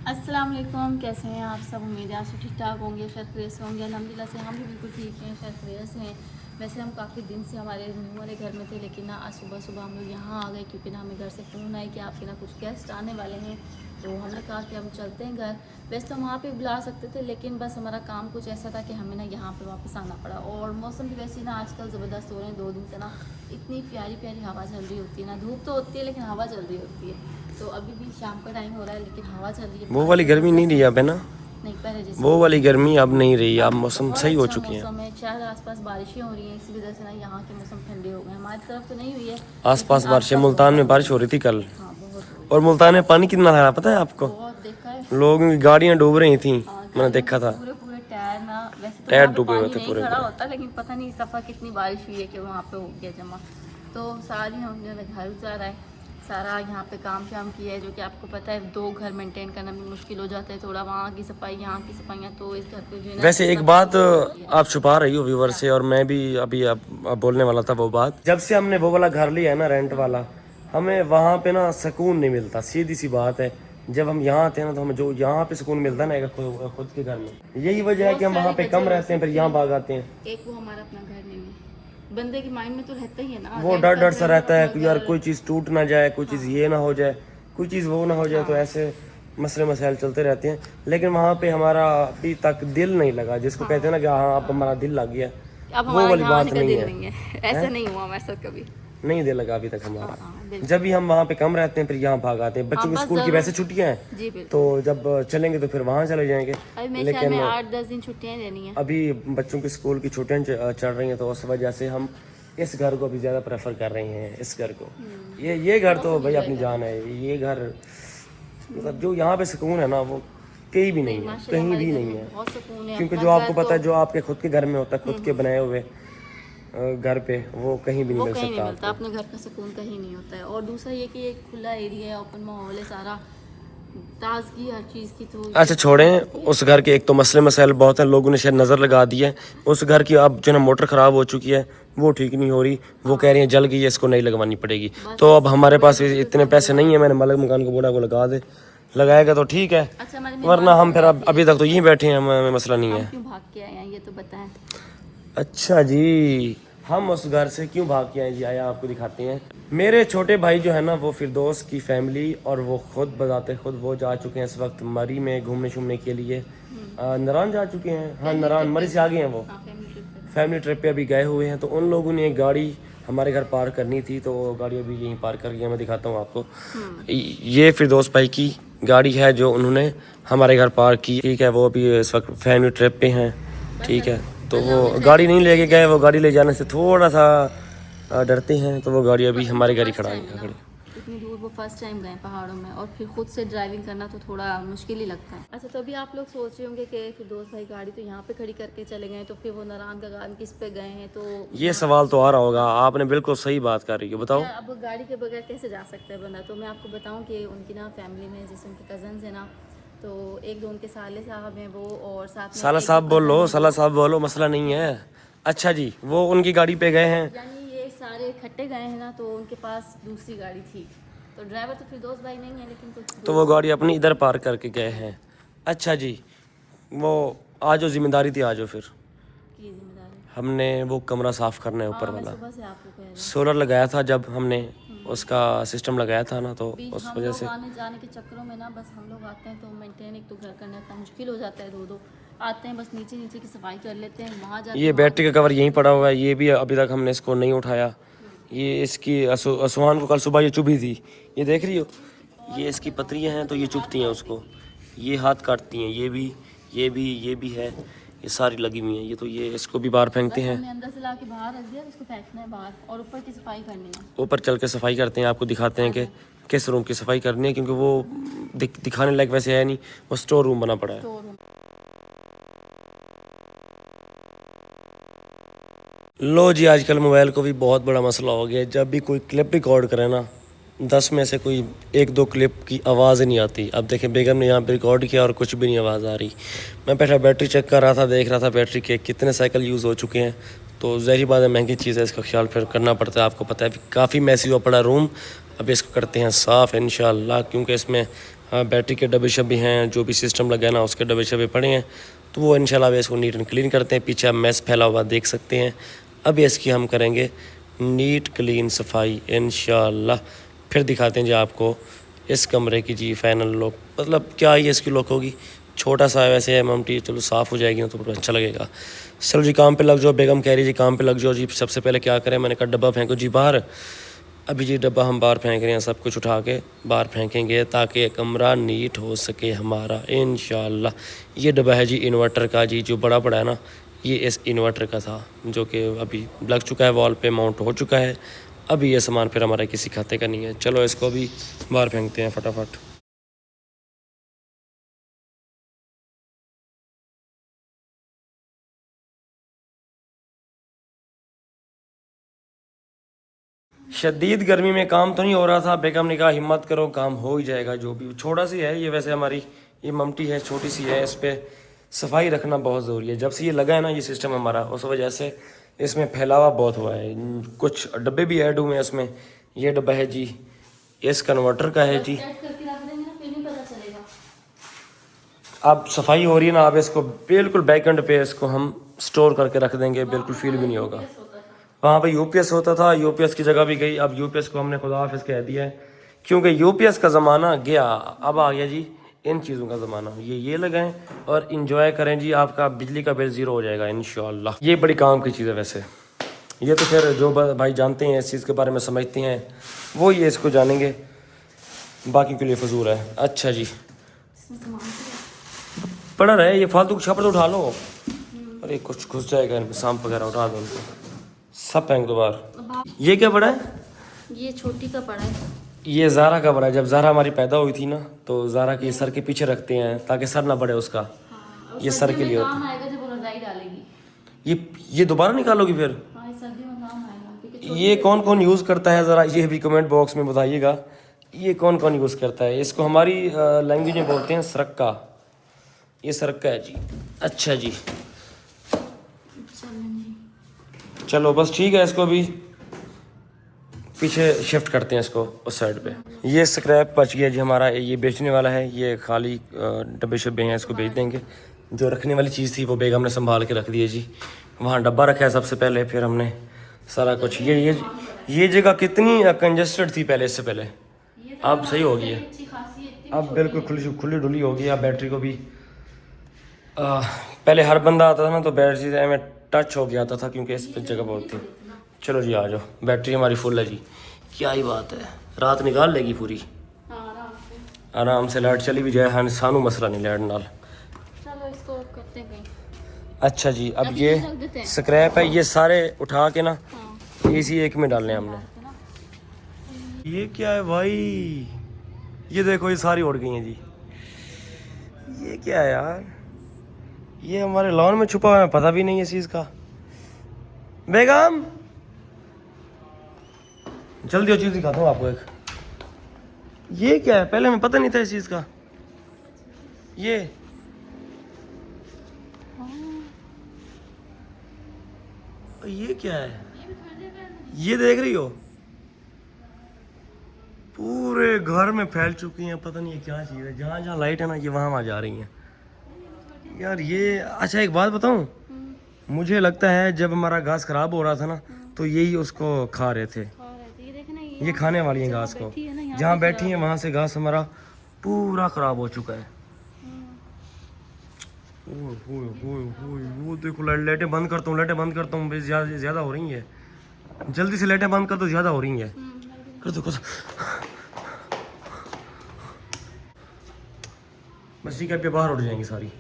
अस्सलाम वालेकुम, कैसे हैं आप सब। उम्मीद है आप सब ठीक ठाक होंगे, खैर खैरियत से होंगे। अल्हम्दुलिल्लाह से हम भी बिल्कुल ठीक हैं, खैर खैरियत से हैं। वैसे हम काफ़ी दिन से हमारे न्यू वाले घर में थे, लेकिन ना आज सुबह सुबह हम लोग यहाँ आ गए क्योंकि ना हमें घर से फ़ोन आया कि आपके ना कुछ गेस्ट आने वाले हैं। तो हमने कहा कि हम चलते हैं घर। वैसे तो हम वहाँ पे बुला सकते थे, लेकिन बस हमारा काम कुछ ऐसा था कि हमें ना यहाँ पे वापस आना पड़ा। और मौसम भी वैसे ना आजकल ज़बरदस्त हो रहे हैं 2 दिन से ना, इतनी प्यारी प्यारी हवा चल रही होती है ना। धूप तो होती है लेकिन हवा चल रही होती है। तो अभी भी शाम का टाइम हो रहा है लेकिन हवा चल रही है। वो वाली गर्मी नहीं रही अब है ना, नहीं, पहले जैसे वो वाली गर्मी अब नहीं रही, अब मौसम बहुत सही हो अच्छा चुकी है। मौसम है। शायद आसपास बारिशें हो रही हैं, इसी वजह से ना यहाँ के मौसम ठंडे हो गए। हमारी तरफ तो नहीं हुई है, आसपास लेकिन बारिशें, आसपास मुल्तान बहुत में बारिश हो हुई रही थी कल। है। हाँ, बहुत हुई। और मुल्तान में पानी कितना था पता है आपको? बहुत देखा है। लोगों की गाड़ियां डूब रही थी, हाँ, मैंने गाड़ियों के देखा था। पूरे पूरे टायर ना, वैसे तो टायर वहाँ पे डूबे हुए पानी थे नहीं पूरे खड़ा पूरे। होता, लेकिन पता नहीं इस दफ़ा कितनी बारिश हुई है कि वहाँ पे हो गया जमा। तो सारी हमने घर उतारा है, सारा यहाँ पे काम किया है, जो कि आपको पता है 2 घर मेंटेन करना भी मुश्किल हो जाता है थोड़ा। वहाँ की सफाई, यहाँ की सफाइयाँ, तो इस घर पे जो है ना वैसे एक सब बात होती है। आप छुपा रही हो व्यूवर से, और मैं भी अभी अब बोलने वाला था वो बात। जब से हमने वो वाला घर लिया है ना, रेंट वाला, हमें वहाँ पे ना सुकून नहीं मिलता, सीधी सी बात है। जब हम यहाँ आते हैं ना, तो हमें जो यहाँ पे सुकून मिलता है ना, खुद के घर में, यही वजह है बहुत कि हम वहाँ सारी पे वजह कम हो रहते हैं, फिर सकती यहाँ है। भाग आते हैं। एक वो हमारा अपना घर नहीं है, बंदे के माइंड में तो रहता ही है ना, वो रेंट डर का डर सा घर और रहता है अपना कि यार घर। कोई चीज़ टूट ना जाए, कोई चीज़ ये ना हो जाए, कोई चीज़ वो ना हो जाए, तो हाँ ऐसे मसले मसाइल चलते रहते हैं। लेकिन वहाँ पे हमारा अभी तक दिल नहीं लगा, जिसको कहते हैं ना कि हाँ अब हमारा दिल लग गया, अब वो हमारा वाली यहाँ आने बात का नहीं दिल है। नहीं है। ऐसा हैं? नहीं हुआ हमारे साथ कभी। नहीं दिल लगा अभी तक हाँ हमारा। हाँ, जब बिल्कुल। भी हम वहाँ पे कम रहते हैं, फिर यहाँ भाग आते हैं। हाँ, बच्चों के बस स्कूल की ज़रूर। वैसे छुट्टियाँ हैं, जी तो बिल्कुल। जब चलेंगे तो फिर वहाँ चले जाएंगे। अभी मेरे ख्याल में लेकिन 8-10 दिन छुट्टियाँ रहनी है। अभी बच्चों की स्कूल की छुट्टियाँ चल रही हैं, तो उस वजह से हम इस घर को अभी ज़्यादा प्रेफर कर रहे हैं, इस घर को। ये घर तो मौसम भाई इंजॉय अपनी करना जान है। है। ये घर मतलब जो यहाँ पे सुकून है ना, वो कहीं भी नहीं, नहीं है, माशाल्लाह कहीं हमारे भी घर नहीं में है। बहुत सुकून है। क्योंकि अपना जो आपको घर पता तो है, जो आपके खुद के घर में होता है, खुद के बनाए हुए घर पे, वो कहीं भी नहीं वो मिल कहीं नहीं सकता मिलता, आपको। अपने घर का सुकून कहीं नहीं होता है। और दूसरा ये कि एक खुला एरिया है, ओपन माहौल है सारा, ताजगी हर चीज़ की, तो ये अच्छा अच्छी बात छोड़ें होती है। उस घर के, एक तो मसले मसाइल बहुत हैं, लोगों ने शायद नज़र लगा दी है उस घर की। अब जो है ना, मोटर ख़राब हो चुकी है, वो ठीक नहीं हो रही, वो कह रही है जल गई है, इसको नई लगवानी पड़ेगी। बस तो अब बस हमारे बड़े पास बुजुर्ग इतने सब पैसे नहीं है, लगा। मैंने मालिक मकान को बोला, वो लगा दे, लगाएगा तो ठीक है, अच्छा, हमारे वरना मेहमान हम कब फिर आए अब थे? अभी तक तो यहीं बैठे हैं, हमें मसला नहीं हम है। क्यों भाग के आए हैं ये तो बताएं। अच्छा जी, हम उस घर से क्यों भाग के आए जी, आया आपको दिखाते हैं। मेरे छोटे भाई जो है ना, वो फिरदौस की फैमिली, और वो खुद बताते खुद वो जा चुके हैं इस वक्त मरी में घूमने शूमने के लिए। नारायण जा चुके हैं, हाँ फैमिली नारायण, ट्रिप मरी पे से थे। आ गए हैं वो। हाँ, फैमिली ट्रिप पे थे। फैमिली ट्रिप पे अभी गए हुए हैं, तो उन लोगों ने एक गाड़ी हमारे घर पार्क करनी थी, तो वो गाड़ी अभी यहीं पार्क कर गया। मैं दिखाता हूँ आपको। ये फिरदौस भाई की गाड़ी है जो उन्होंने हमारे घर पार्क की, ठीक है। वो अभी इस वक्त फैमिली ट्रिप पे हैं, बस ठीक है। तो अल्लाह वो उन्हें खैर गाड़ी नहीं नसीब लेके करे। गए, वो गाड़ी ले जाने से थोड़ा सा डरते हैं, तो वो गाड़ी अभी उनका हमारे घर ही फर्स्ट खड़ा टाइम है ना, खड़ी। इतनी दूर वो फर्स्ट टाइम गए पहाड़ों में, और फिर खुद से ड्राइविंग करना तो थोड़ा मुश्किल ही लगता है। अच्छा, तो अभी आप लोग सोच रहे होंगे कि फिर दोस्त भाई गाड़ी तो यहाँ पे खड़ी करके चले गए, तो फिर वो नारायण का गार्डन किस पे गए हैं? तो ये यहाँ सवाल तो आ रहा होगा, आपने बिल्कुल सही बात कर रही हो, क्योंकि बताओ। अब गाड़ी के बगैर कैसे जा सकता है बंदा। तो मैं आपको बताऊं कि उनकी ना फैमिली में, जैसे उनके कज़न्स हैं ना, तो एक दो उनके साले साहब हैं वो, और साथ में साला एक दो साहब कज़न बोलो, है साला वो। साहब बोलो, मसला नहीं है। अच्छा जी, वो उनकी गाड़ी पे गए हैं। यानी ये सारे इकट्ठे गए हैं ना, तो उनके पास दूसरी गाड़ी थी। तो ड्राइवर तो फिर दोस्त भाई नहीं है, लेकिन कुछ तो वो दोस्त गाड़ी अपनी इधर पार्क करके गए हैं। अच्छा जी, वो आज जो जिम्मेदारी थी, आज फिर की जिम्मेदारी। हमने वो कमरा साफ़ करना है ऊपर हाँ, मैं वाला। सुबह से आपको कह रही हूँ। सोलर लगाया था जब हमने उसका सिस्टम लगाया था ना, तो अभी उस हम वजह लोग से आने जाने के चक्करों में ना, बस हम लोग आते हैं तो मेंटेन, एक तो घर करना इतना मुश्किल हो जाता है, दो दो आते हैं, बस नीचे नीचे की सफाई कर लेते हैं, वहाँ जाते ये हैं वहाँ बैटरी की का कवर सफाई यहीं कर पड़ा लेते हुआ हैं। है, ये भी अभी तक हमने इसको नहीं उठाया। ये इसकी असुहान को कल सुबह ये चुभी थी, ये देख रही हो, ये इसकी पतरियाँ हैं, तो ये चुभती हैं उसको, ये हाथ काटती हैं, ये भी है, ये सारी लगी हुई हैं। ये तो ये इसको भी बाहर फेंकते बस हैं। हमने अंदर से ला के बाहर रख दिया, उसको फेंकना है बाहर, और ऊपर की सफाई करनी है। ऊपर चल के सफाई करते हैं, आपको दिखाते हैं कि किस रूम की सफाई करनी है, क्योंकि वो दिखाने लायक वैसे है नहीं, वो स्टोर रूम बना पड़ा है। Store room. लो जी, आजकल मोबाइल को भी बहुत बड़ा मसला हो गया है। जब भी कोई क्लिप रिकॉर्ड करे ना, 10 में से कोई 1-2 क्लिप की आवाज़ ही नहीं आती। अब देखें, बेगम ने यहाँ पे रिकॉर्ड किया और कुछ भी नहीं आवाज़ आ रही। मैं बैठा बैटरी चेक कर रहा था, देख रहा था बैटरी के कितने साइकिल यूज़ हो चुके हैं। तो ज़ाहिर बात है, महंगी चीज़ है, इसका ख्याल फिर करना पड़ता है। आपको पता है काफ़ी मैसी हुआ पड़ा रूम। अब इसको करते हैं साफ़ इंशाअल्लाह, क्योंकि इसमें बैटरी के डब्बे शब्बे हैं, जो भी सिस्टम लगा है ना उसके डब्बे शब्बे पड़े हैं, तो वो इंशाल्लाह अब इसको नीट एंड क्लीन करते हैं। पीछे आप मैस फैला हुआ देख सकते हैं, अभी इसकी हम करेंगे नीट क्लीन सफाई इंशाल्लाह। फिर दिखाते हैं जी आपको इस कमरे की जी फाइनल लुक। मतलब क्या ही इसकी लुक होगी, छोटा सा है वैसे है ममटी, चलो साफ़ हो जाएगी ना तो अच्छा लगेगा। चलो जी काम पे लग जाओ, बेगम कह रही जी काम पे लग जाओ जी। सबसे पहले क्या करें, मैंने कहा डब्बा फेंको जी बाहर। अभी जी डब्बा हम बाहर फेंक रहे हैं, सब कुछ उठा के बाहर फेंकेंगे ताकि कमरा नीट हो सके हमारा इंशाल्लाह। ये डब्बा है जी इन्वर्टर का जी, जो बड़ा बड़ा है ना, ये इस इन्वर्टर का था जो कि अभी लग चुका है, वॉल पे माउंट हो चुका है। अभी ये सामान फिर हमारा किसी खाते का नहीं है। चलो इसको भी बाहर फेंकते हैं फटाफट। शदीद गर्मी में काम तो नहीं हो रहा था, बेगम ने कहा हिम्मत करो काम हो ही जाएगा, जो भी छोटा सी है ये। वैसे हमारी ये ममटी है, छोटी सी है, इस पर सफाई रखना बहुत ज़रूरी है। जब से ये लगा है ना ये सिस्टम हमारा, उस वजह से इसमें फैलावा बहुत हुआ है। कुछ डब्बे भी ऐड हुए हैं इसमें। ये डब्बा है जी इस कन्वर्टर का है जी। अब सफाई हो रही है ना, अब इसको बिल्कुल बैक एंड पे इसको हम स्टोर करके रख देंगे, बिल्कुल फील भी नहीं होगा। वहाँ पे यूपीएस होता था, यूपीएस की जगह भी गई, अब यूपीएस को हमने खुदा हाफिज़ कह दिया है, क्योंकि यूपीएस का ज़माना गया, अब आ गया जी इन चीज़ों का ज़माना। ये लगाएं और इंजॉय करें जी, आपका बिजली का बिल ज़ीरो हो जाएगा इंशाल्लाह। ये बड़ी काम की चीज़ है वैसे। ये तो फिर जो भाई जानते हैं इस चीज़ के बारे में, समझते हैं, वो ये इसको जानेंगे, बाकी के लिए फजूल है। अच्छा जी पड़ा रहे, ये फालतू छापर तो उठा लो। अरे कुछ घुस जाएगा इनमें, सांप वगैरह उठा दो उनको, सब फेंक दो बाहर। ये क्या पड़ा है? ये छोटी का पड़ा है। ये ज़ारा का पड़ा है। जब ज़ारा हमारी पैदा हुई थी ना, तो ज़ारा के सर के पीछे रखते हैं ताकि सर ना बढ़े उसका। हाँ, ये सर के लिए होता काम आएगा जब वो रज़ाई डालेगी। ये दोबारा निकालोगी फिर? हाँ, सर्दी में काम आएगा। क्योंकि ये कौन कौन यूज़ करता है, ज़रा ये भी कमेंट बॉक्स में बताइएगा, ये कौन कौन यूज़ करता है इसको। हमारी लैंग्वेज में बोलते हैं सरक्का। ये सरक्का है जी। अच्छा जी चलो बस ठीक है, इसको भी पीछे शिफ्ट करते हैं इसको उस साइड पे। ये स्क्रैप बच गया जी हमारा, ये बेचने वाला है। ये खाली डब्बे शब्बे हैं, इसको बेच देंगे। जो रखने वाली चीज़ थी वो बेगम ने संभाल के रख दी है जी। वहाँ डब्बा रखा है सबसे पहले, फिर हमने सारा कुछ। ये जगह कितनी कंजस्टेड थी पहले, इससे पहले, अब सही हो गई है, अब बिल्कुल खुली डुली हो गई। अब बैटरी को भी पहले हर बंदा आता था ना तो बैटरी में टच हो गया था, क्योंकि इस पर जगह बहुत थी। चलो जी आ जाओ, बैटरी हमारी फुल है जी। क्या ही बात है, रात निकाल लेगी पूरी आराम से। लाइट चली भी जाए, हाँ सानू मसला नहीं लाइट नाल। चलो इसको करते हैं कहीं। अच्छा जी अब ये स्क्रैप है, ये सारे उठा के ना इसी एक में डालने हमने। ये क्या है भाई, ये देखो ये सारी उड़ गई हैं जी। ये क्या है यार, ये हमारे लॉन में छुपा हुआ है, पता भी नहीं है इस चीज़ का। बेगम जल्दी वो चीज़ दिखाता हूँ आपको एक। ये क्या है, पहले हमें पता नहीं था इस चीज़ का। ये क्या है, ये देख रही हो, पूरे घर में फैल चुकी हैं, पता नहीं है क्या चीज़ है। जहाँ जहाँ लाइट है ना, ये वहाँ आ जा रही हैं यार ये। अच्छा एक बात बताऊँ, मुझे लगता है जब हमारा घास खराब हो रहा था ना, तो यही उसको खा रहे थे। ये खाने वाली है घास को, जहाँ बैठी है वहाँ से घास हमारा पूरा खराब हो चुका है। वो देखो लाइटें बंद करता हूँ, लाइटें बंद करता हूँ, ज़्यादा हो रही है। जल्दी से लाइटें बंद कर दो, ज़्यादा हो रही है। कर दो बस ठीक है, पे बाहर उठ जाएंगी सारी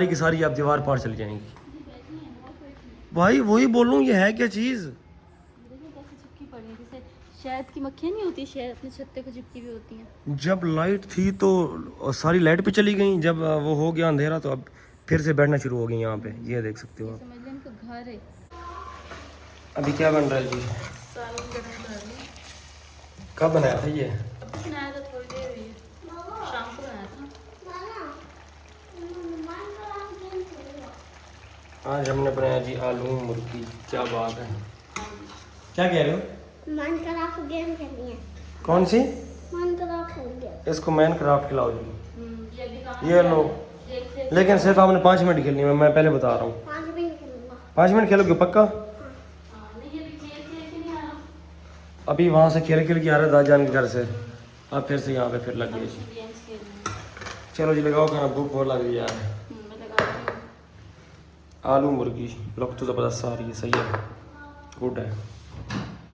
की सारी, आप दीवार पार चली जाएंगी। भाई वही बोल रहा हूँ, ये है क्या चीज़? शहद की मक्खियाँ नहीं होती, शहद अपने छत्ते को चिपकी भी होती हैं। जब लाइट थी तो सारी लाइट पे चली गई, जब वो हो गया अंधेरा तो अब फिर से बैठना शुरू हो गई यहाँ पे। ये देख सकते हो आप। समझ लें इनका घर है। अभी क्या बन रहा है जी? कब बनाया था ये? बनाया था थोड़ी देर हुई है, शाम को बनाया था। आज हमने बनाया जी आलू मुर्गी। क्या बात है, क्या कह रहे हो? माइनक्राफ्ट गेम खेलनी है। कौन सी? माइनक्राफ्ट हो गया। इसको माइनक्राफ्ट खिलाओ जी। ये भी कहाँ ये से लो। देखते लेकिन सिर्फ आपने 5 मिनट खेलनी है, मैं पहले बता रहा हूँ। 5 मिनट खेलूंगा। 5 मिनट खेलोगे पक्का? हाँ, नहीं ये भी खेल खेल के नहीं आ रहा। अभी वहाँ से खेल खेल के आ रहे दादाजान के घर से, अब फिर से यहाँ पे फिर लग अब गए। गेम्स खेलना है। चलो जी लगाओ खाना, भूख बहुत लग रही है यार। मैं लगा रही हूँ। आलू मुर्गी लोग तो ज़बरदस्त आ रही है, सही है, गुड है।